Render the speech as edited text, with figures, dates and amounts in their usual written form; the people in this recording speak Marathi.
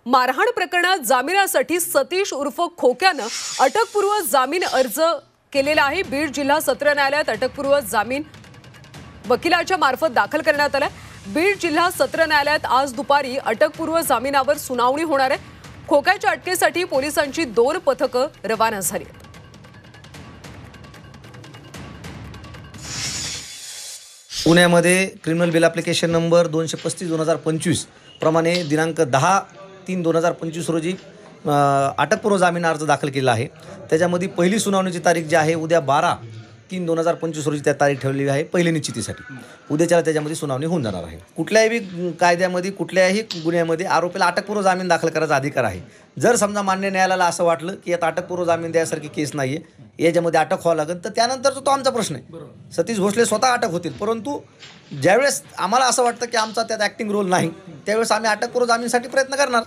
मारहाण प्रकरणात जामिनासाठी सतीश उर्फ खोक्यानं अटकपूर्व जामीन अर्ज केलेला आहे। बीड जिल्हा सत्र न्यायालयात अटकपूर्व जामीन वकिलाच्या मार्फत दाखल करण्यात आला। बीड जिल्हा सत्र न्यायालयात आज दुपारी अटकपूर्व जामिनावर सुनावणी होणार आहे। खोक्याच्या अटकेसाठी पोलिसांची 2 पथकं रवाना झाली आहेत। पुण्यामध्ये क्रिमिनल बिल ॲप्लिकेशन नंबर 235/2025 प्रमाणे दिनांक 10/3/2025 रोजी अटकपूर्व जामीन अर्ज दाखल केला आहे। त्याच्यामध्ये पहिली सुनावणीची तारीख जी आहे उद्या 12/3/2025 रोजी त्या तारीख ठेवलेली आहे पहिली निश्चितीसाठी। उद्याच्याला त्याच्यामध्ये सुनावणी होऊन जाणार आहे। कुठल्याही कायद्यामध्ये कुठल्याही गुन्ह्यामध्ये आरोपीला अटकपूर्व जामीन दाखल करायचा अधिकार आहे। जर समजा मान्य न्यायालयाला असं वाटलं की यात अटकपूर्व जामीन द्यायसारखी केस नाही आहे, याच्यामध्ये अटक व्हावं लागेल, तर त्यानंतरचा तो आमचा प्रश्न आहे। सतीश भोसले स्वतः अटक होतील, परंतु ज्यावेळेस आम्हाला असं वाटतं की आमचा त्यात ॲक्टिंग रोल नाही, त्यावेळेस आम्ही अटकपूर्व जामीनसाठी प्रयत्न करणार।